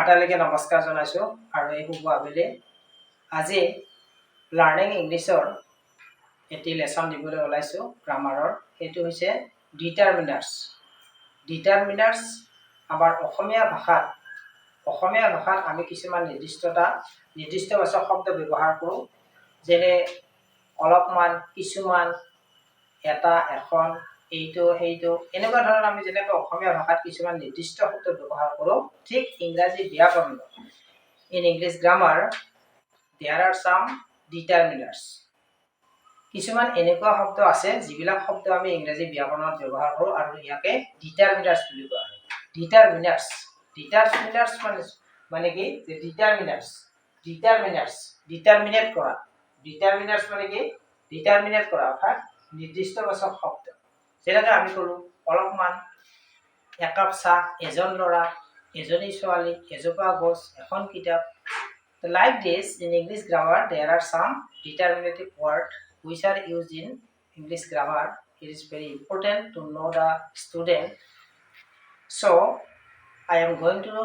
আটাইলৈকে নমস্কাৰ জনাইছোঁ আৰু এই শুভ আবেলি আজি লাৰ্ণিং ইংলিছৰ এটি লেসন দিবলৈ ওলাইছোঁ গ্ৰামাৰৰ। সেইটো হৈছে ডিটাৰমিনাৰ্ছ। ডিটাৰমিনাৰ্ছ আমাৰ অসমীয়া ভাষাত আমি কিছুমান নিৰ্দিষ্টবাচক শব্দ ব্যৱহাৰ কৰোঁ, যেনে অলপমান, কিছুমান, এটা, এখন, এইটো, সেইটো, এনেকুৱা ধৰণৰ আমি যেনেকৈ অসমীয়া ভাষাত কিছুমান নিৰ্দিষ্ট শব্দ ব্যৱহাৰ কৰোঁ, ঠিক ইংৰাজী ব্যাকৰণত in English grammar there are some determiners. কিছুমান এনেকুৱা শব্দ আছে যিবিলাক শব্দ আমি ইংৰাজী ব্যাকৰণত ব্যৱহাৰ কৰোঁ আৰু ইয়াকে ডিটাৰমিনাৰ্ছ বুলি কোৱা হয়। ডিটাৰমিনাৰ্ছ মানে কি? যে ডিটাৰমিনেট কৰা। ডিটাৰমিনাৰ্ছ মানে কি? ডিটাৰমিনেট কৰা অৰ্থাৎ নিৰ্দিষ্টবাচক শব্দ। যেনেকৈ আমি ক'লোঁ অলপমান, একাপ চাহ, এজন ল'ৰা, এজনী ছোৱালী, এজোপা গছ, এখন কিতাপ। Like this, in English grammar, there are some determinative words which are used in English grammar. It is very important to know the student. So, I am going to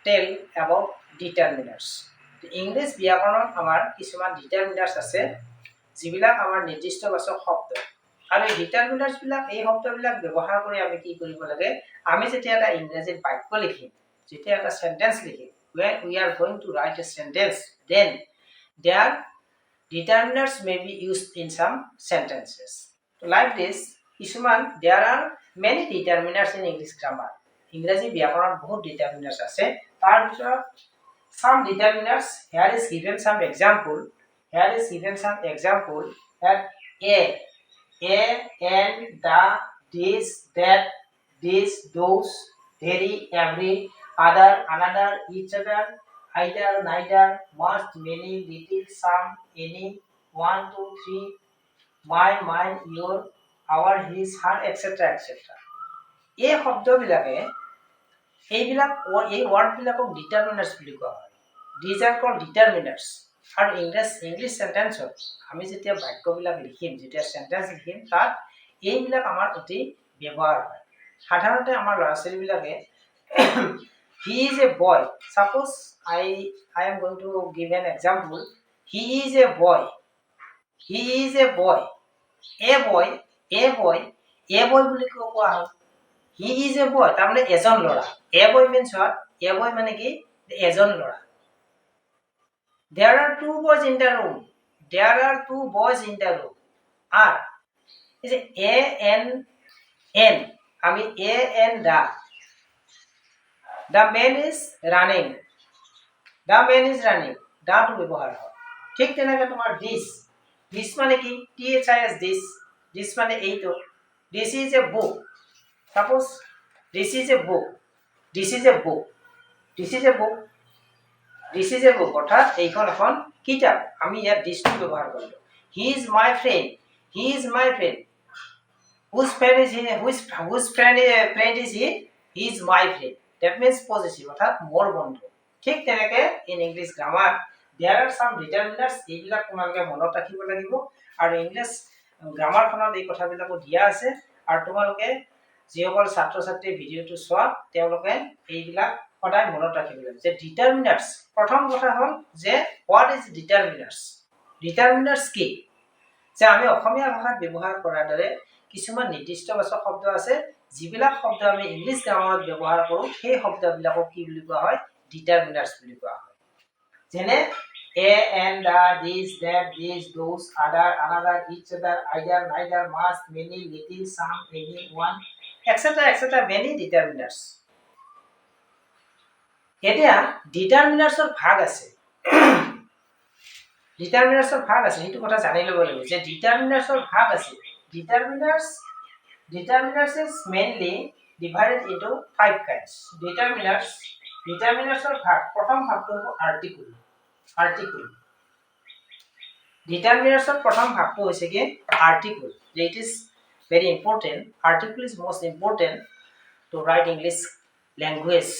tell about determiners. English ব্যাকৰণত আমাৰ কিছুমান determiners আছে যিবিলাক আমাৰ নিৰ্দিষ্টবাচক শব্দ। আৰু এই determiners বিলাক, এই শব্দবিলাক ব্যৱহাৰ কৰি আমি কি কৰিব লাগে? আমি যেতিয়া এটা ইংৰাজী বাক্য লিখিম, যেতিয়া এটা সেন্টেন্স লিখিম, when we are going to write a sentence, then their determiners may be used in some sentences. Like this, there are many determiners in English grammar. ইংৰাজী ব্যাকৰণত বহুত ডিটাৰমিনাৰ্ছ আছে। তাৰ ভিতৰত some determiners, here is given some example. That a, and, the, this, that, this, those, very, every, other, another, each other, either, neither, must, many, little, some, any, one, two, three, my, mine, your, our, his, her, etc. এই শব্দবিলাকে এই ৱৰ্ডবিলাকক determiners বুলি কোৱা হয়। These are called determiners. আৰু English সেন্টেন্সত আমি যেতিয়া বাক্যবিলাক লিখিম, যেতিয়া সেন্টেন্স লিখিম, তাত এইবিলাক আমাৰ অতি ব্যৱহাৰ হয়। সাধাৰণতে আমাৰ ল'ৰা ছোৱালীবিলাকে he is a boy. Suppose I am going to give an example. He is a boy. A boy বুলি কোৱা হয়। He is a boy, তাৰমানে এজন ল'ৰা। A boy means what? A boy মানে কি? এজন ল'ৰা। There are two boys in the room. Are is a n আমি a n the man is running. দাটো ব্যৱহাৰ হয়। ঠিক তেনেকৈ তোমাৰ this মানে কি? this this মানে এইটো। This is a book. Suppose this is a book. অৰ্থাৎ এইখন এখন কিতাপ। আমি ইয়াত দিছটো ব্যৱহাৰ কৰিলো। He is my friend. Whose friend is he? Whose friend is he? He is my friend. That means possessive, অৰ্থাৎ মোৰ বন্ধু। ঠিক তেনেকৈ in English grammar there are some determiners. এইবিলাক তোমালোকে মনত ৰাখিব লাগিব। আৰু ইংলিছ গ্ৰামাৰখনত এই কথাবিলাকো দিয়া আছে। আৰু তোমালোকে যিসকল ছাত্ৰ ছাত্ৰী ভিডিঅ'টো চোৱা, তেওঁলোকে এইবিলাক সদায় মনত ৰাখিব লাগিব যে ডিটাৰমিনাৰ্ছ। প্ৰথম কথা হ'ল যে হোৱাট ইজ ডিটাৰমিনাৰ্ছ কি? যে আমি অসমীয়া ভাষাত ব্যৱহাৰ কৰাৰ দৰে কিছুমান নিৰ্দিষ্টবাচক শব্দ আছে, যিবিলাক শব্দ আমি ইংলিছ গ্ৰামাৰত ব্যৱহাৰ কৰোঁ, সেই শব্দবিলাকক কি বুলি কোৱা হয়? ডিটাৰমিনাৰ্ছ বুলি কোৱা হয়। যেনে a, and, the, this, that, this, those, other, another, each other, either, neither, must, many, little, some, any, one, etc. many determiners. এতিয়া ডিটাৰমিনাৰ্ছৰ ভাগ আছে। সেইটো কথা জানি ল'ব লাগিব যে ডিটাৰমিনাৰ্ছৰ ভাগ আছে। Determiners is mainly divided into 5 kinds. ডিটাৰমিনাৰ্ছৰ ভাগ, প্ৰথম ভাগটো হ'ব আৰ্টিকল। ডিটাৰমিনাৰ্ছৰ প্ৰথম ভাগটো হৈছে কি? Article. It is very important. Article is most important to write English language.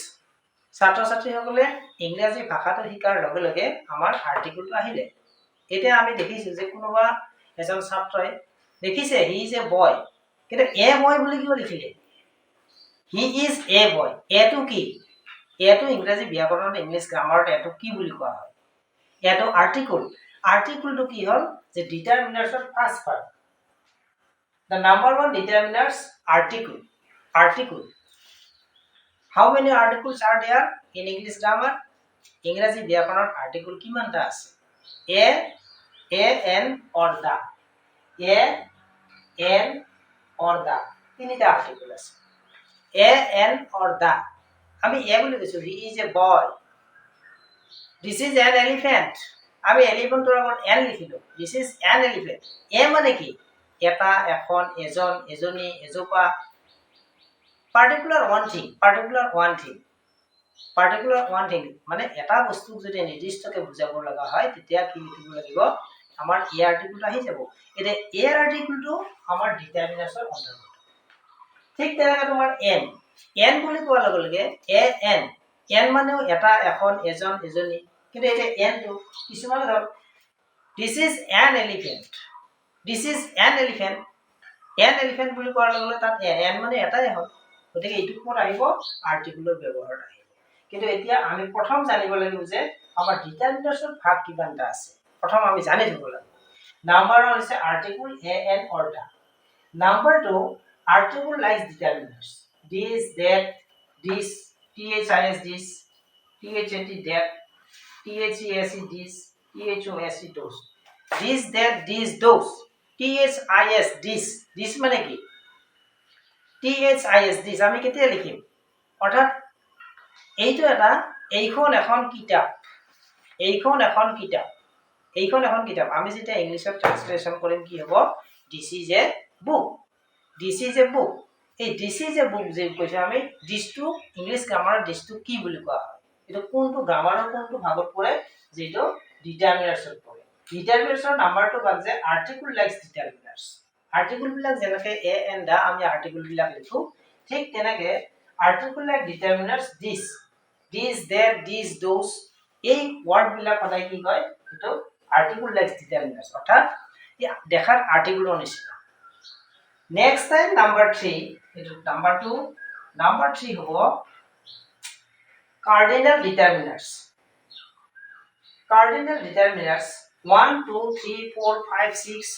ছাত্ৰ ছাত্ৰীসকলে ইংৰাজী ভাষাটো শিকাৰ লগে লগে আমাৰ আৰ্টিকলটো আহিলে। এতিয়া আমি দেখিছোঁ যে কোনোবা এজন ছাত্ৰই দেখিছে he is a boy, কিন্তু a boy বুলি কিয় লিখিলে? He is a boy. এটো কি? এটো ইংৰাজী ব্যাকৰণত ইংলিছ গ্ৰামাৰত এটো কি বুলি কোৱা হয় এটো আৰ্টিকল আৰ্টিকলটো কি হ'ল যে ডিটাৰমিনাৰ্ছৰ first part the number one determiners article how many articles are there in English grammar ইংৰাজী ব্যাকৰণত আৰ্টিকল কিমানটা আছে a n or the a n or the তিনিটা আৰ্টিকল আছে a n or the আমি এ বুলি কৈছো he is a boy this is an elephant আমি এলিফেন্টৰ আগত n লিখিলো this is an elephant এ মানে কি এটা এখন এজন এজনী এজোপা particular one thing মানে এটা বস্তুক যদি নিৰ্দিষ্টকে বুজাব লগা হয় তেতিয়া কি লিখিব লাগিব আমাৰ এ আৰ্টিকলটো আহি যাব এতে এ আৰ্টিকলটো আমাৰ ডিটাৰমিনাৰ্ছৰ অন্তৰ্গত ঠিক তেনেকৈ তোমাৰ n বুলি কোৱাৰ লগে লগে n মানেও এটা এখন এজন এজনী কিন্তু এটা n টো কিছুমান ধৰ this is an elephant বুলি কোৱাৰ লগে লগে তাত n মানে এটাই হ'ল গতিকে এইটো কোন আহিব আৰ্টিকলৰ ব্যৱহাৰ আহিব কিন্তু এতিয়া আমি প্ৰথম জানিব লাগিব যে আমাৰ ডিটাৰমিনাৰ্ছৰ ভাগ কিমানটা আছে প্ৰথম আমি জানি থব লাগিব নাম্বাৰ হৈছে article a n or the number 2 article like determiners this that this this this that these this thos those this that these those this this মানে কি this this আমি কেতিয়া লিখিম অৰ্থাৎ এইটো এটা এইখন এখন কিতাপ আমি যেতিয়া ইংলিছত ট্ৰান্সলেচন কৰিম কি হ'ব this is a book এই this is a book যে কৈছে আমি this টো ইংলিশ গ্ৰামাৰৰ this টো কি বুলি কোৱা হয় এটা কোনটো গ্ৰামাৰৰ কোনটো ভাগত পৰে যেটো ডিটাৰমিনাৰ্ছত পৰে ডিটাৰমিনাৰ্ছৰ নাম্বাৰটো বাজে আৰ্টিকল লাইক ডিটাৰমিনাৰ্ছ আৰ্টিকল বিলাক যেনেকৈ a and the আমি আৰ্টিকল বিলাক লিখো ঠিক তেনেকৈ article like determiners this that these those এই ওয়াৰ্ড বিলাক সদায় কি হয় এটো আৰ্টিকল লাইক ডিটাৰমিনাৰ্ছ অৰ্থাৎ দেখাৰ আৰ্টিকলৰ নিচিনা নেক্সট টাইম নাম্বাৰ 3 এটো নাম্বাৰ 2 হ'ব cardinal determiners 1 2 3 4 5 6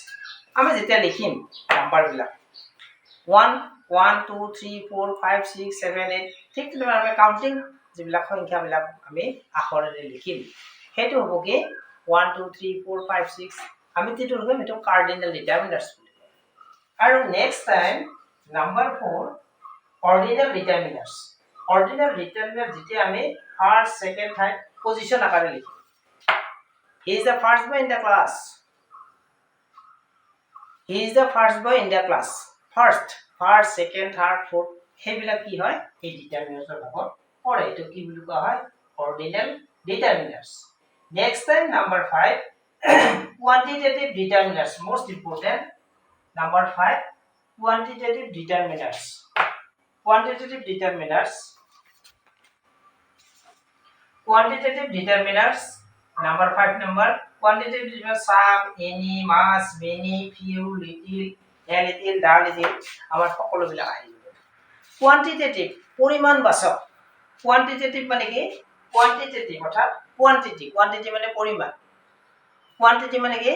আমি যেতিয়া লিখিম নাম্বাৰ বিলাক 1 2 3 4 5 6 7 8 ঠিক তেনেকৈ আমি কাউন্টিং যিবিলাক সংখ্যা বিলাক আমি আখৰেৰে লিখিম হেতু হ'ব কি 1 2 3 4 5 6 আমি যেটো লিখিম এটো cardinal determiners আৰু next time number 4 ordinal determiners যেতিয়া আমি ফাৰ্স্ট সেকেন্ড থাৰ্ড পজিশন আকাৰে লিখিম he is the first boy in the class first second third fourth হেবিলাক কি হয় এই ডিটাৰমিনাৰ্ছৰ ভাগত পৰে এটো কি বুলি কোৱা হয় ordinal determiners next time number 5 quantitative determiners most important number 5 quantitative determiners number 5 number quantitative determiners some any mass many few little a little the little আমাৰ সকলো বিলাক আহিব quantitative পৰিমাণবাচক quantitative মানে কি quantitative অৰ্থাৎ quantity মানে পৰিমাণ quantity মানে কি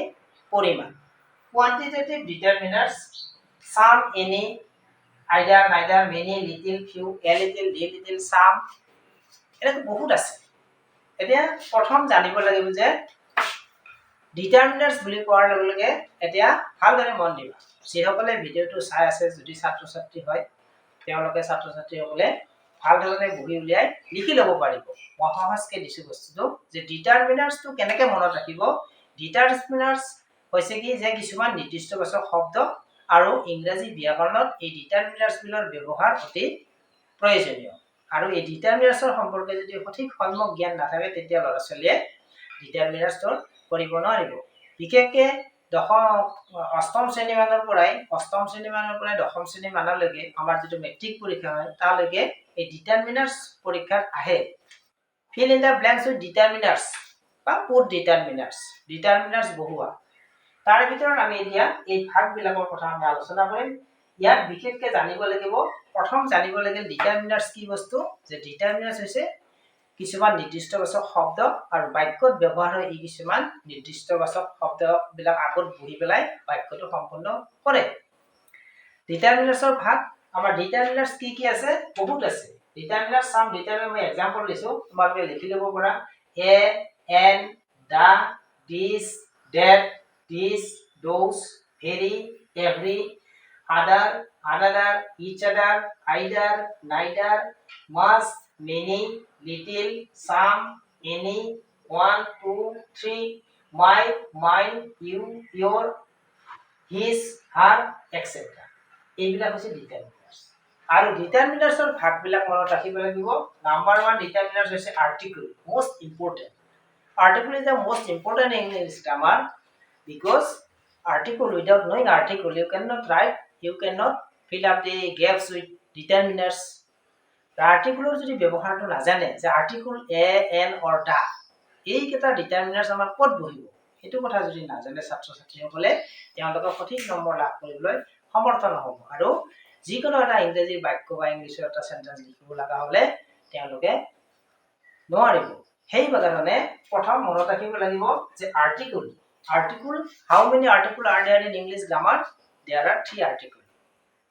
পৰিমাণ quantitative determiners some any either neither many little few a little the little some এটা বহুত আছে এতিয়া প্ৰথম জানিব লাগিব যে ডিটাৰমিনাৰ্ছ বুলি কোৱাৰ লগে লগে এতিয়া ভালদৰে মন দিবা যিসকলে ভিডিওটো চাই আছে যদি ছাত্ৰ ছাত্ৰী হয় তেওঁলোকে ছাত্ৰ ছাত্ৰীসকলে ভালদৰে বহি উলিয়াই লিখি ল'ব পাৰিব মই সহজকে দিছো বস্তুটো যে ডিটাৰমিনাৰ্ছটো কেনেকৈ মনত ৰাখিব ডিটাৰমিনাৰ্ছ হৈছে কি যে কিছুমান নিৰ্দিষ্টবাচক শব্দ আৰু ইংৰাজী ব্যাকৰণত এই ডিটাৰমিনাৰ্ছৰ ব্যৱহাৰ অতি প্ৰয়োজনীয় আৰু এই ডিটাৰমিনাৰ্ছৰ সম্পৰ্কে যদি সঠিক সম্যক জ্ঞান নাথাকে তেতিয়া ল'ৰা ছোৱালীয়ে ডিটাৰমিনাৰ্ছটো কৰিব নোৱাৰিব বিশেষকৈ অষ্টম শ্ৰেণী মানৰ পৰাই দশম শ্ৰেণী মানলৈকে আমাৰ যেটো মেট্ৰিক পৰীক্ষা হয় তালৈকে এই ডিটাৰমিনাৰ্ছ পৰীক্ষাত আহে fill in the blanks with determiners বা put determiners বহুৱা তাৰ ভিতৰত আমি এতিয়া এই ভাগবিলাকৰ কথা আমি আলোচনা কৰিম ইয়াত বিশেষকৈ জানিব লাগিব প্ৰথম জানিব লাগে ডিটাৰমিনাৰ্ছ কি বস্তু যে ডিটাৰমিনাৰ্ছ হৈছে কিছুমান নিৰ্দিষ্টবাচক শব্দ আৰু বাক্যত ব্যৱহাৰ হয় এই কিছুমান নিৰ্দিষ্টবাচক শব্দবিলাক আগত বহি পেলাই বাক্যটো সম্পূৰ্ণ কৰে ডিটাৰমিনাৰ্ছৰ ভাগ আমাৰ ডিটাৰমিনাৰ্ছ কি আছে বহুত আছে ডিটাৰমিনাৰ্ছ সাম ডিটাৰমিনাৰ মই এক্সাম্পল দিছো তোমালোকে লিখি ল'ব পাৰা a an the this that this those very every other another each other either neither must many little some any one two three my mine you your his her etc এইবিলাক হৈছে determiners আৰু ডিটাৰমিনাৰ্ছৰ ভাগবিলাক মনত ৰাখিব লাগিব number 1 determiners হৈছে article most important article is the most important in English grammar because article without knowing article you cannot write you cannot fill up the gaps with determiners the article যদি ব্যৱহাৰটো নাজানে যে article a N অৰ দা এই কেটা determiners আমাৰ ক'ত বহিব এটো কথা যদি নাজানে ছাত্ৰ ছাত্ৰীসকলে তেওঁলোকে সঠিক নম্বৰ লাভ কৰিবলৈ সমৰ্থ নহব আৰু যিকোনো এটা ইংৰাজী বাক্য বা ইংলিছৰ এটা সেন্টেন্স লিখিব লগা হলে তেওঁলোকে নোৱাৰিব সেইবাবে প্ৰথম মনত ৰাখিব লাগিব যে article how many article are there in English grammar there are 3 article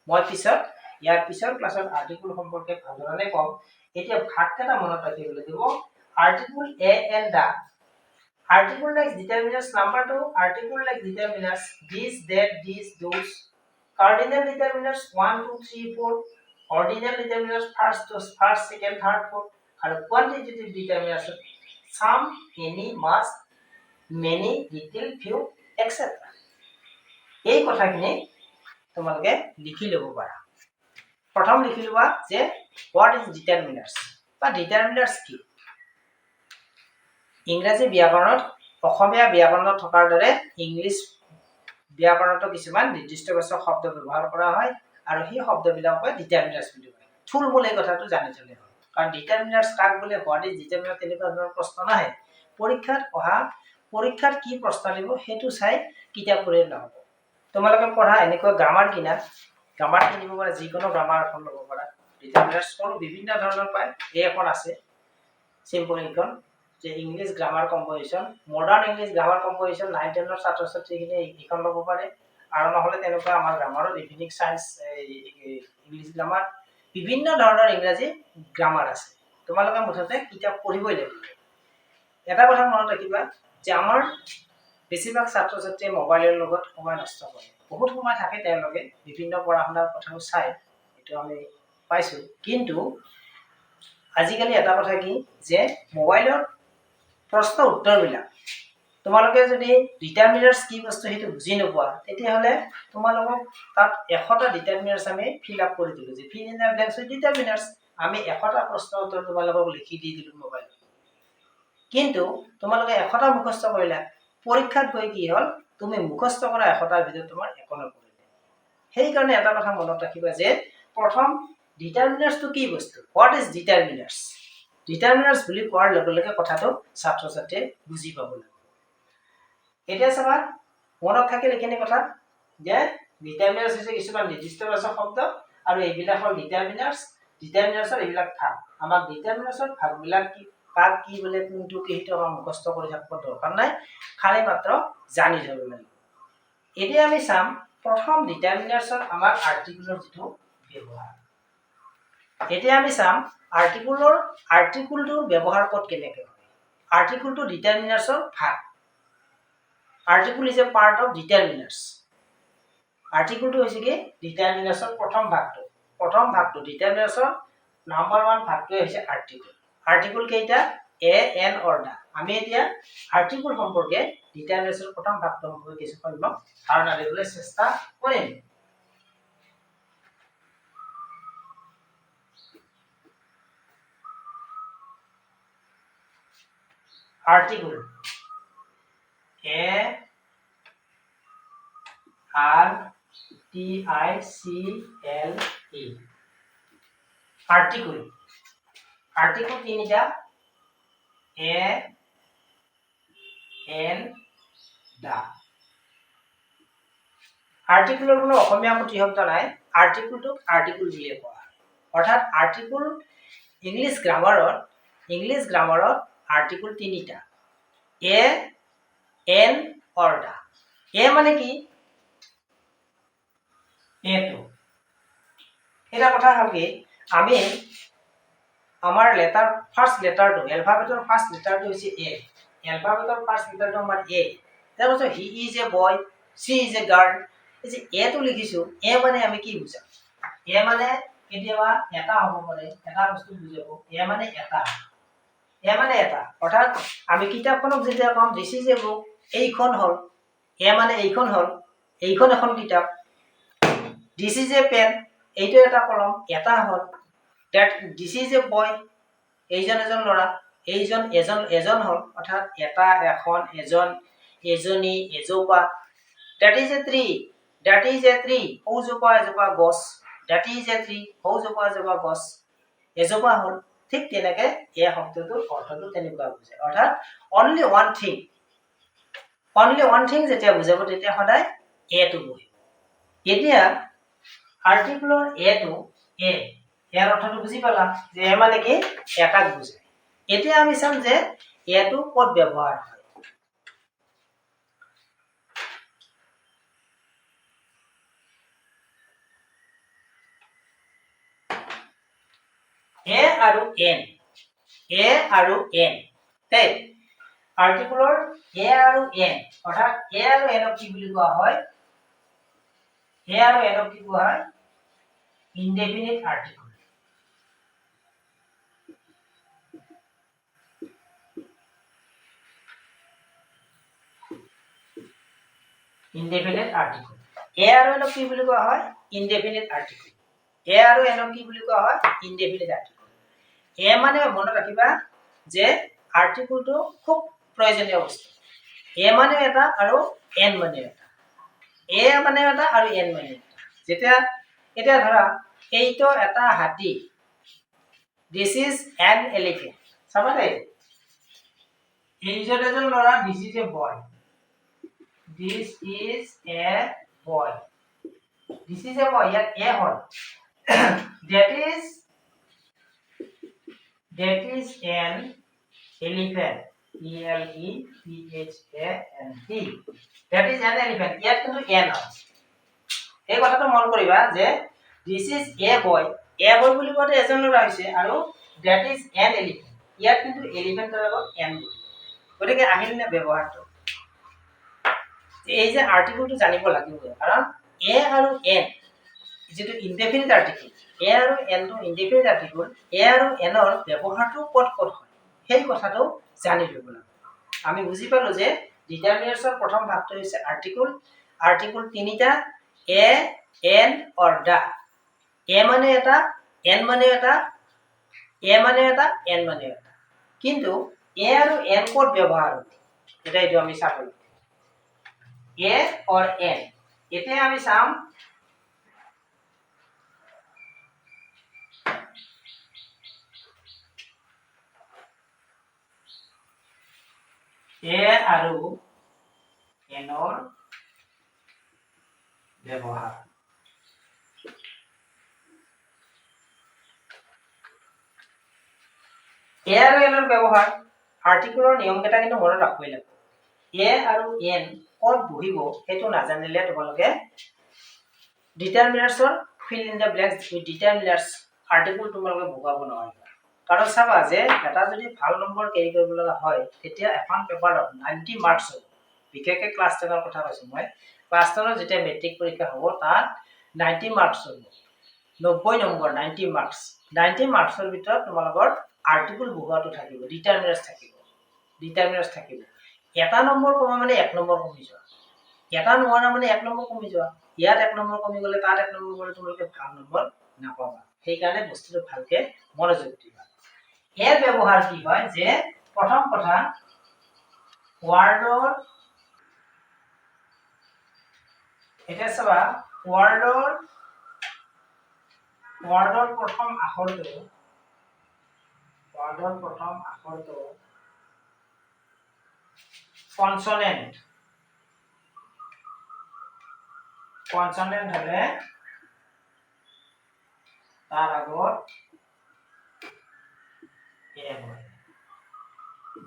মই পিছত ইয়াৰ পিছৰ ক্লাছত আৰ্টিকল সম্পৰ্কে ভালদৰে কম এতিয়া ভাগকেটা মনত ৰাখিব লাগিব article a an the article like determiners number 2 article like determiners this that these those cardinal determiners 1 2 3 4 ordinal determiners first second third fourth and quantitative determiners some any must many little few etc এই কথাখিনি তোমালোকে লিখি ল'ব পাৰা প্ৰথম লিখি লবা যে what is determiners বা determiners কি ইংৰাজী ব্যাকৰণত অসমীয়া ব্যাকৰণত থকাৰ দৰে ইংলিছ ব্যাকৰণত কিছুমান নিৰ্দিষ্টবাচক শব্দ ব্যৱহাৰ কৰা হয় আৰু সেই শব্দবিলাকক ডিটাৰমিনাৰ্ছ বুলি কয় থুলমূল এই কথাটো জানি থলে হয় কাৰণ ডিটাৰমিনাৰ্ছ কাক বোলে হোৱাট ইজ ডিটাৰমিনাৰ তেনেকুৱা ধৰণৰ প্ৰশ্ন নাহে পৰীক্ষাত কি প্ৰশ্ন দিব হেতু চাই কিতাপ পঢ়িলে নহব তোমালোকে পঢ়া এনেকুৱা গ্ৰামাৰ কিনিব পাৰা যিকোনো গ্ৰামাৰ এখন ল'ব পাৰা ডিটাৰমিনাৰ্ছ কোন বিভিন্ন ধৰণৰ পায় এই এখন আছে সিম্পল ইকন যে English grammar composition modern English grammar composition 9 10 ৰ ছাত্ৰ ছাত্ৰীখিনি এইখন ল'ব পাৰে আৰু নহলে তেনেকুৱা আমাৰ গ্ৰামাৰৰ ইভিনিং সায়েন্স ইংলিছ গ্ৰামাৰ বিভিন্ন ধৰণৰ ইংৰাজী গ্ৰামাৰ আছে তোমালোকে মুঠতে কিতাপ পঢ়িবই লাগিব এটা কথা মনত ৰাখিবা যে আমাৰ বেছিভাগ ছাত্ৰ ছাত্ৰীয়ে মোবাইলৰ লগত সময় নষ্ট কৰে বহুত সময় থাকে তেওঁলোকে বিভিন্ন পঢ়া-শুনাৰ কথাও চাই এটো আমি পাইছো কিন্তু আজিকালি এটা কথা কি যে মোবাইলৰ প্ৰশ্ন উত্তৰবিলাক তোমালোকে যদি ডিটাৰমিনাৰ্ছ কি বস্তু হেতু বুজি নোপোৱা তেতিয়াহলে তোমালোকক তাত 100টা ডিটাৰমিনাৰ্ছ আমি ফিল আপ কৰি দিলো যে fill in the blanks with determiners আমি 100টা প্ৰশ্ন উত্তৰ তোমালোকক লিখি দি দিলো মোবাইলত কিন্তু তোমালোকে 100টা মুখস্থ কৰিলা পৰীক্ষাত গৈ কি হল তুমি মুখস্থ কৰা 100টাৰ ভিতৰত তোমাৰ একো নপৰিলে সেই কাৰণে এটা কথা মনত ৰাখিবা যে প্ৰথম ডিটাৰমিনাৰ্ছটো কি বস্তু হোৱাট ইজ ডিটাৰমিনাৰ্ছ ডিটাৰমিনাৰ্ছ বুলি কোৱাৰ লগে লগে কথাটো ছাত্ৰ ছাত্ৰীয়ে বুজি পাব লাগিব এতিয়া চাবা মনত থাকিলে কেনে কথা যে ডিটাৰমিনাৰ্ছ হৈছে কিছুমান নিৰ্দিষ্টবাচক শব্দ আৰু এইবিলাক হল ডিটাৰমিনাৰ্ছৰ এইবিলাক ভাগ আমাক ডিটাৰমিনাৰ্ছৰ ভাগবিলাক কি কাক কি বলে কোনটো কি হেতু আমাৰ মুখস্থ কৰি থাকিব দৰকাৰ নাই খালি মাত্ৰ জানি থব লাগিব এতিয়া আমি চাম প্ৰথম ডিটাৰমিনাৰ্ছৰ আমাৰ আৰ্টিকলৰ যেটো ব্যৱহাৰ এতিয়া আমি চাম আৰ্টিকলটোৰ ব্যৱহাৰ ক'ত কেনেকৈ হয় আৰ্টিকলটো ডিটাৰমিনাৰ্ছৰ ভাগ article is a part of determiners আৰ্টিকলটো হৈছে কি ডিটাৰমিনাৰ্ছৰ প্ৰথম ভাগটো ডিটাৰমিনাৰ্ছৰ নাম্বাৰ 1 ভাগটো হৈছে আৰ্টিকল কেইটা এ এন অৰ দা আমি এতিয়া আৰ্টিকল সম্পৰ্কে ডিটাৰমিনাৰ্ছৰ প্ৰথম ভাগটো সম্পৰ্কে কিছু সংখ্যক ধাৰণা দিবলৈ চেষ্টা কৰিম article A R T I C L E article তিনিটা A N দা আৰ্টিকলৰ কোনো অসমীয়া প্ৰতিশব্দ নাই আৰ্টিকলটো আৰ্টিকল বুলিয়ে কোৱা অৰ্থাৎ আৰ্টিকল ইংলিছ গ্ৰামাৰত ইংলিছ গ্ৰামাৰত আৰ্টিকল তিনিটা, এ, এন, অৰ দা। এ মানে কি? এটো এটা কথা হ'ল কি, আমি আমাৰ লেটাৰ ফাৰ্ষ্ট লেটাৰটো, এলফাবেটৰ ফাৰ্ষ্ট লেটাৰটো হৈছে এ। এলফাবেটৰ ফাৰ্ষ্ট লেটাৰটো আমাৰ এ। তাৰপিছত he is a boy, C is a girl. এই যে এটো লিখিছো, এ মানে আমি কি বুজাম? এ মানে কেতিয়াবা এটা হ'ব পাৰে, এটা বস্তু বুজাব। এ মানে এটা, এ মানে এটা, অৰ্থাৎ আমি কিতাপখনক যেতিয়া কম দিছ ইজ এ বুক, এইখন হ'ল, এ মানে এইখন হ'ল, এইখন এখন কিতাপ। দিছ ইজ এ পেন, এইটো এটা কলম, এটা হ'ল। দ্যাট দিছ ইজ এ বয়, এইজন এজন ল'ৰা, এইজন এজন হ'ল, অৰ্থাৎ এটা, এখন, এজন, এজনী, এজোপা। That is a tree, that is a tree, সৌজোপা এজোপা গছ, দ্যাট ইজ এ ট্ৰী, সৌজোপা এজোপা গছ, এজোপা হ'ল। ঠিক তেনেকে এই শব্দটোৰ অৰ্থটো তেনেকুৱা বুজায়, অৰ্থাৎ only one thing, only one thing যেতিয়া বুজাব তেতিয়া সদায় এটো বহিব। এতিয়া আৰ্টিকুলৰ এটো, এ, ইয়াৰ অৰ্থটো বুজি পালা যে এ মানে কি? এটাক বুজায়। এতিয়া আমি চাম যে এটো ক'ত ব্যৱহাৰ হয়। এ আৰু এন, এ আৰু এন, ঠিক? আৰ্টিকুলৰ এ আৰু এন, অৰ্থাৎ এ আৰু এনক কি বুলি কোৱা হয়? এ আৰু এনক কি কোৱা হয়? Indefinite article. Indefinite article. A আৰু এনক কি বুলি কোৱা হয়? Indefinite article. এ আৰু এনক কি বুলি কোৱা হয়? Indefinite article. এ মানে মনত ৰাখিবা যে আৰ্টিকলটো খুব প্ৰয়োজনীয় বস্তু। এ মানে এটা আৰু এন মানে এটা। এ মানে এটা আৰু এন মানে এটা। এতিয়া ধৰা এইটো এটা হাতী, দিছ ইজ এন এলিফেন্ট। চাবা দেই, এইজন এজন ল'ৰা, this is a boy, this is a boy, this is a boy, ইয়াত এ হ'ল। that is an elephant, ELEPHANT, that is an elephant, ইয়াত কিন্তু এন হয়। এই কথাটো মন কৰিবা যে this is a boy, a boy বুলি কোৱাতে এজন ল'ৰা হৈছে, আৰু that is an elephant, ইয়াত কিন্তু এলিফেন্টৰ লগত এন বুলি। গতিকে আহিল নে ব্যৱহাৰটো? এই যে আৰ্টিকলটো জানিব লাগিব, কাৰণ এ আৰু এন যেটো ইনডেফিনিট আৰ্টিকল, এ আৰু এনটো ইনডেফিনিট আৰ্টিকল, এ আৰু এনৰ ব্যৱহাৰটো ক'ত ক'ত হয় সেই কথাটো জানি ল'ব লাগিব। আমি বুজি পালো যে ডিটাৰমিনাৰ্ছৰ প্ৰথম ভাগটো হৈছে আৰ্টিকল। আৰ্টিকল তিনিটা, এ, এন, অৰ দা। এ মানে এটা, এন মানে এটা, এ মানে এটা, এন মানে এটা। কিন্তু এ আৰু এন ক'ত ব্যৱহাৰ হয় এটা এইটো আমি চাব লাগিব। এ অৰ এন, এতিয়া আমি চাম এ আৰু এনৰ ব্যৱহাৰ। এ আৰু এনৰ ব্যৱহাৰ, আৰ্টিকুলৰ নিয়ম কেইটা কিন্তু মনত ৰাখিব লাগিব। এ আৰু এন ক'ত বহিব সেইটো নাজানিলে তোমালোকে ডিটাৰমিনাৰ্ছৰ fill in the blanks with determiners article তোমালোকে ভগাব নোৱাৰিবা। কাৰণ চাবা যে এটা যদি ভাল নম্বৰ কেৰি কৰিব লগা হয় তেতিয়া এখন পেপাৰত 90 মাৰ্কছ হ'ব। বিশেষকৈ ক্লাছ 10ৰ কথা কৈছো মই। ক্লাছ 10ৰ যেতিয়া মেট্ৰিক পৰীক্ষা হ'ব তাত 90 মাৰ্কছ হ'ব। 90 নম্বৰ, 90 মাৰ্কছ। 90 মাৰ্কছৰ ভিতৰত তোমালোকৰ আৰ্টিকুল ভগোৱাটো থাকিব, ডিটাৰমিনাৰ্ছ থাকিব, ডিটাৰমিনাৰ্ছ থাকিব। এটা নম্বৰ কমা মানে এক নম্বৰ কমি যোৱা, এটা নোৱাৰা মানে এক নম্বৰ কমি যোৱা। ইয়াত এক নম্বৰ কমি গ'লে তাত এক নম্বৰ গ'লে তোমালোকে ভাল নম্বৰ নাপাবা। সেইকাৰণে বস্তুটো ভালকে মনোযোগ দিবা। এৰ ব্যবহাৰ কি হয় যে প্ৰথম কথা ওয়াৰ্ডৰ, এটা চাবা ওয়াৰ্ডৰ প্ৰথম আখৰটো কনসোনেন্ট হলে তাৰ আগত এ হয়।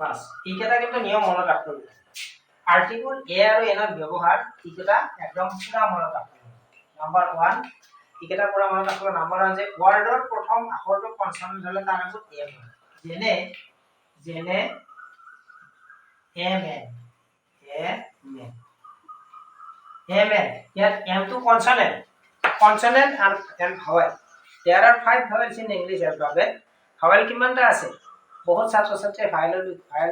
বাস এইকেইটা কিন্তু নিয়ম মনত ৰাখিব লাগিব আৰ্টিকুল এ আৰু এনৰ ব্যৱহাৰ এইকেইটা একদম পুৰা মনত ৰাখিব নাম্বাৰ 1 এইকেইটা পুৰা মনত ৰাখিব নাম্বাৰ 1 যে ৱৰ্ডৰ প্ৰথম আখৰটো কনসোনেন্ট হলে তাৰ আগত এম হয় যেনে যেনে এম এন ইয়াত M to consonant and vowel there are 5 vowels in English alphabet vowel কিমানটা আছে বহুত ছাত্ৰ ছাত্ৰী ভাইল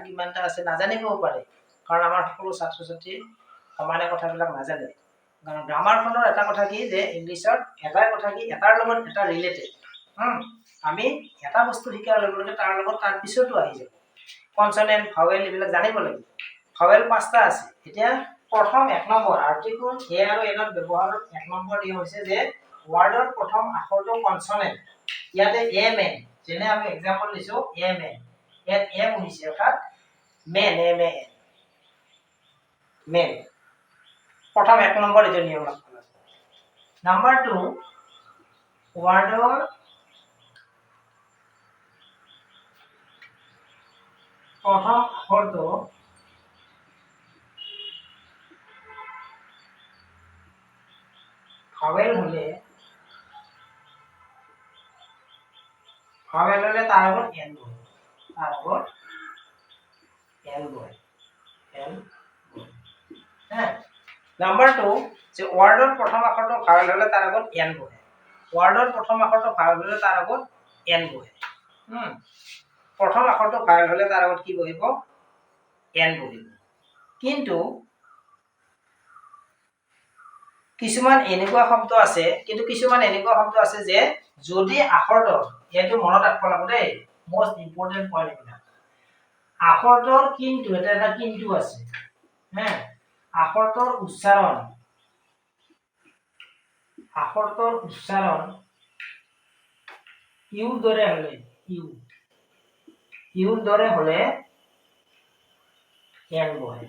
কিমানটা আছে নাজানিবও পাৰে কাৰণ আমাৰ সকলো ছাত্ৰ ছাত্ৰী সমানে কথাবিলাক নাজানে কাৰণ গ্ৰামাৰখনৰ এটা কথা কি যে ইংলিশৰ এটা কথা কি এটাৰ লগত এটা ৰিলেটেড আমি এটা বস্তু শিকাৰ লগে লগে তাৰ লগত তাৰ পিছতো আহি যাব কনসোনেন্ট ভাৱেল এইবিলাক জানিব লাগিব ভাৱেল পাঁচটা আছে এতিয়া প্ৰথম এক নম্বৰ আৰ্টিকুল এ আৰু এনৰ ব্যৱহাৰৰ এক নম্বৰ ই হৈছে যে ৱৰ্ডৰ প্ৰথম আখৰটো কনসোনেন্ট ইয়াতে এম এন যেনে আমি এক্সাম্পল দিছো এম এন ইয়াত এম হৈছে অৰ্থাৎ মেন এম এন মেন প্ৰথম এক নম্বৰ এটা নিয়ম আছে নাম্বাৰ 2 ৱৰ্ডৰ প্ৰথম আখৰটো ভাৱেল হলে তাৰ আগত এন বহে হ্যাঁ নাম্বাৰ 2 যে ৱৰ্ডৰ প্ৰথম আখৰটো ভাৱেল হলে তাৰ আগত এন বহে ৱৰ্ডৰ প্ৰথম আখৰটো ভাৱেল হলে তাৰ আগত এন বহে প্ৰথম আখৰটো ভাৱেল হলে তাৰ আগত কি বহিব এন বহিব কিন্তু কিছুমান এনেকুৱা শব্দ আছে যে যদি আখৰটোৰ এটো মনত ৰাখিব লাগিব দেই মোস্ট ইম্পৰ্টেন্ট পইণ্ট এটা আখৰটোৰ কিন্তু এটা কিন্তু আছে হ্যাঁ আখৰটোৰ উচ্চাৰণ ইউৰ দৰে হলে এন বহে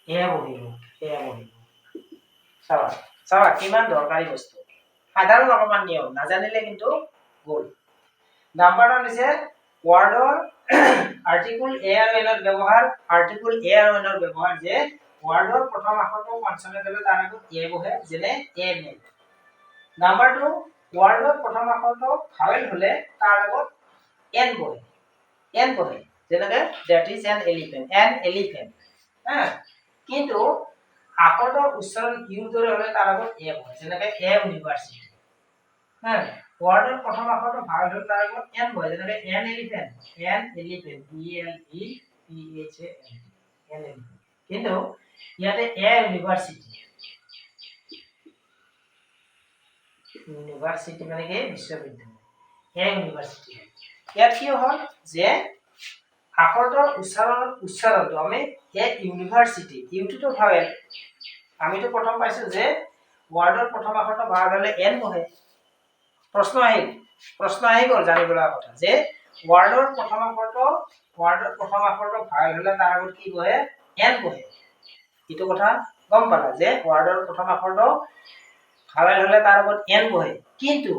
এ বহিব চাবা কিমান দৰকাৰী বস্তু সাধাৰণ অলপমান নিয়ম নাজানিলে কিন্তু গ'ল নাম্বাৰ 1 হৈছে ৱৰ্ডৰ আৰ্টিকুল এ আৰু এনৰ ব্যৱহাৰ যে ৱৰ্ডৰ প্ৰথম আখৰটো কনসোনেন্ট হলে তাৰ আগত এ বহে যেনে এম এন নাম্বাৰ 2 ৱৰ্ডৰ প্ৰথম আখৰটো ভাৱেল হলে তাৰ আগত এন বহে যেনে that is an elephant কিন্তু আখৰটোৰ উচ্চাৰণ ইউৰ দৰে হলে তাৰ আগত এ বহে যেনে এ ইউনিভাৰ্চিটি ৱৰ্ডৰ প্ৰথম আখৰটো ভাৱেল হলে তাৰ আগত এন বহে যেনে N elephant E L E P H A N কিন্তু ইয়াতে এ ইউনিভাৰ্চিটি মানে কি বিশ্ববিদ্যালয় এ ইউনিভাৰ্চিটি ইয়াত কি হ'ল যে আখৰটোৰ উচ্চাৰণটো আমি এ ইউনিভাৰ্চিটি ইউটো ভাৱেল আমিতো প্ৰথম পাইছো যে ৱৰ্ডৰ প্ৰথম আখৰটো ভাৱেল হলে এন বহে প্ৰশ্ন আহি গ'ল জানিবলগা কথা যে ৱৰ্ডৰ প্ৰথম আখৰটো ভাৱেল হলে তাৰ আগত কি বহে এন বহে এইটো কথা গম পালা যে ৱৰ্ডৰ প্ৰথম আখৰটো ভাৱেল হলে তাৰ আগত এন বহে কিন্তু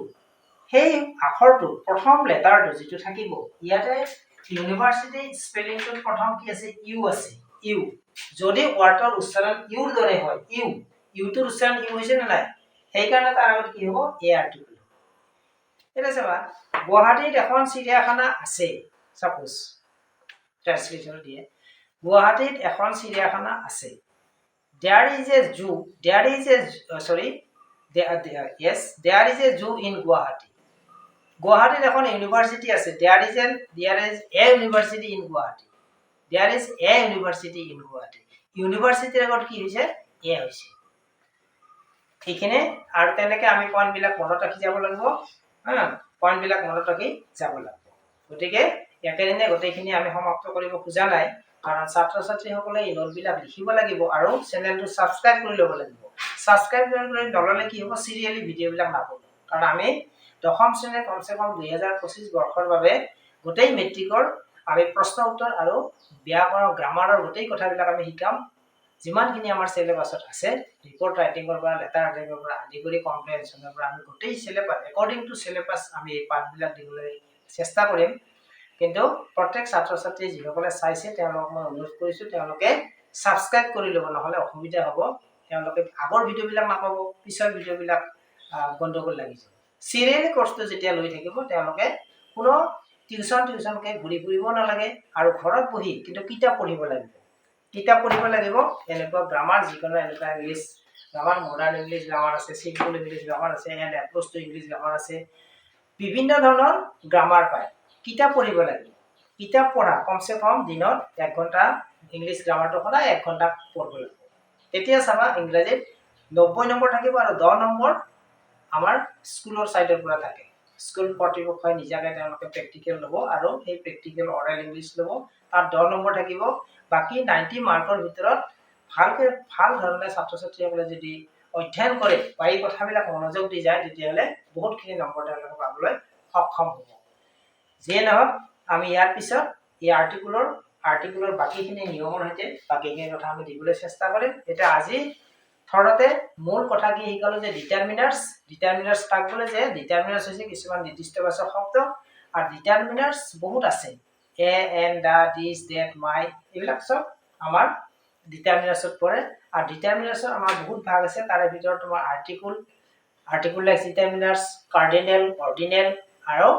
সেই আখৰটো প্ৰথম লেটাৰটো যেটো থাকিব ইয়াতে ইউনিভাৰ্চিটি স্পেলিংটোৰ প্ৰথম কি আছে ইউ আছে ইউ যদি ৱৰ্ডৰ উচ্চাৰণ ইউৰ দৰে হয় ইউটোৰ উচ্চাৰণ ইউ হৈছে না নাই সেই কাৰণে তাৰ আগত কি হ'ব এ আৰ্টিকুল এটা চাবা গুৱাহাটীত এখন চিৰিয়াখানা আছে সাপোজ ট্ৰান্সলেচন দিয়ে গুৱাহাটীত এখন চিৰিয়াখানা আছে there is a zoo in গুৱাহাটীত এখন ইউনিভাৰ্চিটি আছে there is a university in Guwahati ইউনিভাৰ্চিটিৰ আগত কি হৈছে এ হৈছে এইখিনি আৰু তেনেকে আমি পইণ্ট বিলাক মনত ৰাখি যাব লাগিব গতিকে একেদিনে গোটেইখিনি আমি সমাপ্ত কৰিব খোজা নাই কাৰণ ছাত্ৰ ছাত্ৰীসকলে এই নোটবিলাক লিখিব লাগিব আৰু চেনেলটো সাবস্ক্ৰাইব কৰি ল'ব লাগিব সাবস্ক্ৰাইব কৰি নললে কি হ'ব সিৰিয়ালি ভিডিঅ'বিলাক নাপাব কাৰণ আমি দশম শ্ৰেণীৰ কমসে কম 2025 বৰ্ষৰ বাবে গোটেই মেট্ৰিকৰ আমি প্ৰশ্ন উত্তৰ আৰু ব্যাকৰণ গ্ৰামাৰৰ গোটেই কথাবিলাক আমি শিকাম যিমানখিনি আমাৰ সিলেবাসত আছে ৰিপৰ্ট ৰাইটিংৰ পৰা লেটাৰ ৰাইটিংৰ পৰা আদি কৰি কম্প্ৰিহেনশনৰ পৰা আমি গোটেই সিলেবাস একৰ্ডিং টু সিলেবাস আমি এই পাঠবিলাক দিবলৈ চেষ্টা কৰিম কিন্তু প্ৰত্যেক ছাত্ৰ ছাত্ৰী যিসকলে চাইছে তেওঁলোকক মই অনুৰোধ কৰিছোঁ তেওঁলোকে ছাবস্ক্ৰাইব কৰি ল'ব, নহ'লে অসুবিধা হ'ব। তেওঁলোকে আগৰ ভিডিঅ'বিলাক নাপাব, পিছৰ ভিডিঅ'বিলাক গণ্ডগোল লাগি যাব। চিৰিয়েলি কোৰ্চটো যেতিয়া লৈ থাকিব তেওঁলোকে কোনো টিউচনকৈ ঘূৰি ফুৰিব নালাগে আৰু ঘৰত বহি কিন্তু কিতাপ পঢ়িব লাগিব। কিতাপ পঢ়িব লাগিব। এনেকুৱা গ্ৰামাৰ যিকোনো এনেকুৱা English grammar, modern English grammar আছে, চিম্পল ইংলিছ গ্ৰামাৰ আছে, and approach to English grammar আছে, বিভিন্ন ধৰণৰ গ্ৰামাৰ পায়। কিতাপ পঢ়িব লাগিব। কিতাপ পঢ়া কমচে কম দিনত 1 ঘণ্টা, ইংলিছ গ্ৰামাৰটো সদায় 1 ঘণ্টা পঢ়িব লাগিব। তেতিয়া চাবা ইংৰাজীত 90 নম্বৰ থাকিব আৰু 10 নম্বৰ আমাৰ স্কুলৰ ছাইডৰ পৰা থাকে। স্কুল কৰ্তৃপক্ষই নিজাকৈ তেওঁলোকে প্ৰেক্টিকেল ল'ব আৰু সেই প্ৰেক্টিকেল অৰেল ইংলিছ ল'ব। তাত 10 নম্বৰ থাকিব। বাকী 90 মাৰ্কৰ ভিতৰত ভাল ধৰণে ছাত্ৰ ছাত্ৰীসকলে যদি অধ্যয়ন কৰে বা এই কথাবিলাক মনোযোগ দি যায় তেতিয়াহ'লে বহুতখিনি নম্বৰ তেওঁলোকে পাবলৈ সক্ষম হ'ব। যিয়ে নহওক আমি ইয়াৰ পিছত এই আৰ্টিকুলৰ বাকীখিনি নিয়মৰ সৈতে বাকীখিনি কথা আমি দিবলৈ চেষ্টা কৰিম। এতিয়া আজি থৰতে মূল কথা কি শিকালো যে ডিটাৰমিনাৰ্ছ কাক বোলে, যে ডিটাৰমিনাৰ্ছ হৈছে কিছুমান নিৰ্দিষ্টবাচক শব্দ আৰু ডিটাৰমিনাৰ্ছ বহুত আছে। এ, এন, দা, দিছ, ডেট, মাই, এইবিলাক চব আমাৰ ডিটাৰমিনাৰ্ছত পৰে। আৰু ডিটাৰমিনাৰ্ছৰ আমাৰ বহুত ভাগ আছে। তাৰে ভিতৰত তোমাৰ article like determiners, cardinal, ordinal আৰু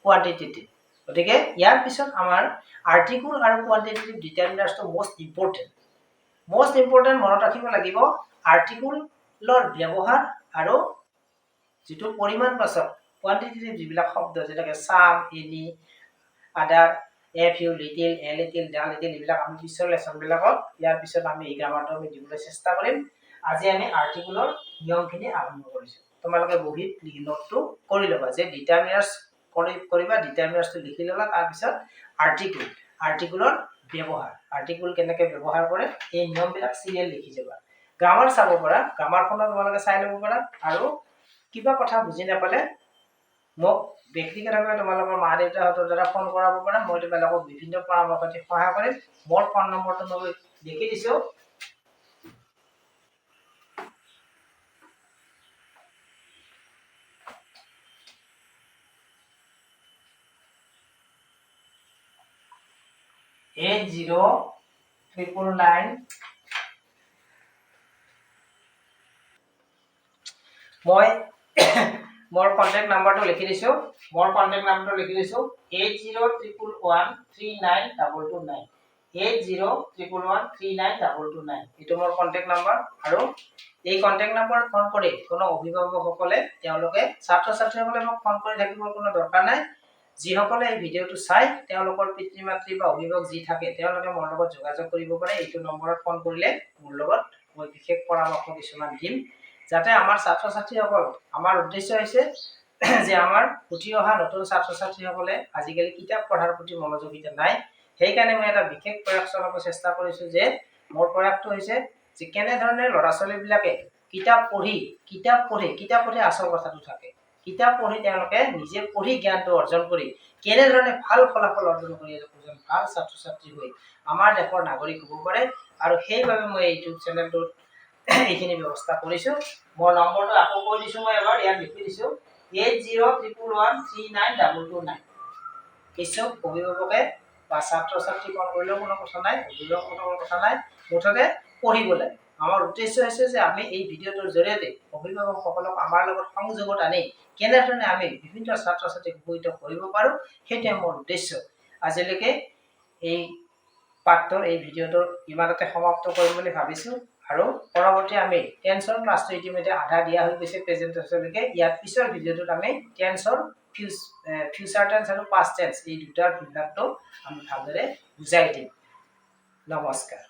কোৱান্টিটেটিভ। গতিকে ইয়াৰ পিছত আমাৰ আৰ্টিকুল আৰু কোৱান্টিটেটিভ ডিটাৰমিনাৰ্ছটো মষ্ট ইম্পৰ্টেণ্ট মনত ৰাখিব লাগিব। আৰ্টিকুলৰ ব্যৱহাৰ আৰু যিটো পৰিমাণবাচক কোৱান্টিটেটিভ যিবিলাক শব্দ যেনেকৈ some, any, other, a few, little, a little, the little, এইবিলাক আমি পিছৰ লেচনবিলাকত ইয়াৰ পিছত আমি এই গ্ৰামাৰটো আমি দিবলৈ চেষ্টা কৰিম। আজি আমি আৰ্টিকুলৰ নিয়মখিনি আৰম্ভ কৰিছোঁ। তোমালোকে বহীত নোটটো কৰি ল'বা যে ডিটাৰমিনাৰ্ছ কৰিবা, ডিটাৰমিনাৰ্ছটো লিখি ল'লা। তাৰপিছত আৰ্টিকুলৰ ব্যৱহাৰ, আৰ্টিকুল কেনেকৈ ব্যৱহাৰ কৰে এই নিয়মবিলাক চিৰিয়েল লিখি যাবা। গ্ৰামাৰ চাব পাৰা, গ্ৰামাৰখনো তোমালোকে চাই ল'ব পাৰা। আৰু কিবা কথা বুজি নাপালে মোক ব্যক্তিগতভাৱে তোমালোকৰ মা দেউতাহঁতৰ দ্বাৰা ফোন কৰাব পাৰা। মই তোমালোকক বিভিন্ন পৰামৰ্শ দি সহায় কৰিম। মোৰ ফোন নম্বৰটো মই লিখি দিছোঁ। মই মোৰ কণ্টেক্ট নাম্বাৰটো লিখি দিছোঁ। 8011139229 8011139229 এইটো মোৰ কণ্টেক্ট নাম্বাৰ। আৰু এই কণ্টেক্ট নাম্বাৰত ফোন কৰি কোনো অভিভাৱকসকলে তেওঁলোকে ছাত্ৰ ছাত্ৰীসকলে মোক ফোন কৰি থাকিবৰ কোনো দৰকাৰ নাই। যিসকলে এই ভিডিঅ'টো চাই তেওঁলোকৰ পিতৃ মাতৃ বা অভিভাৱক যি থাকে তেওঁলোকে মোৰ লগত যোগাযোগ কৰিব পাৰে। এইটো নম্বৰত ফোন কৰিলে মোৰ লগত মই বিশেষ পৰামৰ্শ কিছুমান দিম, যাতে আমাৰ ছাত্ৰ ছাত্ৰীসকল, আমাৰ উদ্দেশ্য হৈছে যে আমাৰ উঠি অহা নতুন ছাত্ৰ ছাত্ৰীসকলে আজিকালি কিতাপ পঢ়াৰ প্ৰতি মনোযোগিতা নাই। সেইকাৰণে মই এটা বিশেষ প্ৰয়াস চলাব চেষ্টা কৰিছোঁ। যে মোৰ প্ৰয়াসটো হৈছে যে কেনেধৰণে ল'ৰা ছোৱালীবিলাকে কিতাপ পঢ়ি আচল কথাটো থাকে। কিতাপ পঢ়ি তেওঁলোকে নিজে পঢ়ি জ্ঞানটো অৰ্জন কৰি কেনেধৰণে ভাল ফলাফল অৰ্জন কৰি এজন ভাল ছাত্ৰ ছাত্ৰী হৈ আমাৰ দেশৰ নাগৰিক হ'ব পাৰে। আৰু সেইবাবে মই ইউটিউব চেনেলটোত এইখিনি ব্যৱস্থা কৰিছোঁ। মোৰ নম্বৰটো আকৌ কৈ দিছোঁ, মই এবাৰ ইয়াত লিখি দিছোঁ 8011139229। কিছু অভিভাৱকে বা ছাত্ৰ ছাত্ৰী ফোন কৰিলেও কোনো কথা নাই, অভিভাৱকৰ কথা নাই, মুঠতে পঢ়িব লাগে। আমাৰ উদ্দেশ্য হৈছে যে আমি এই ভিডিঅ'টোৰ জৰিয়তে অভিভাৱকসকলক আমাৰ লগত সংযোগত আনি কেনেধৰণে আমি বিভিন্ন ছাত্ৰ ছাত্ৰীক উপকৃত কৰিব পাৰোঁ সেইটোৱে মোৰ উদ্দেশ্য। আজিলৈকে এই পাঠটোৰ এই ভিডিঅ'টোৰ ইমানতে সমাপ্ত কৰিম বুলি ভাবিছোঁ। আৰু পৰৱৰ্তী আমি টেন্সৰ ক্লাছটো ইতিমধ্যে আধা দিয়া হৈ গৈছে প্ৰেজেণ্টেশ্যনলৈকে। ইয়াৰ পিছৰ ভিডিঅ'টোত আমি টেন্সৰ ফিউচাৰ টেন্স আৰু পাষ্ট টেন্স এই দুটাৰ বিভাগটো আমি ভালদৰে বুজাই দিম। নমস্কাৰ।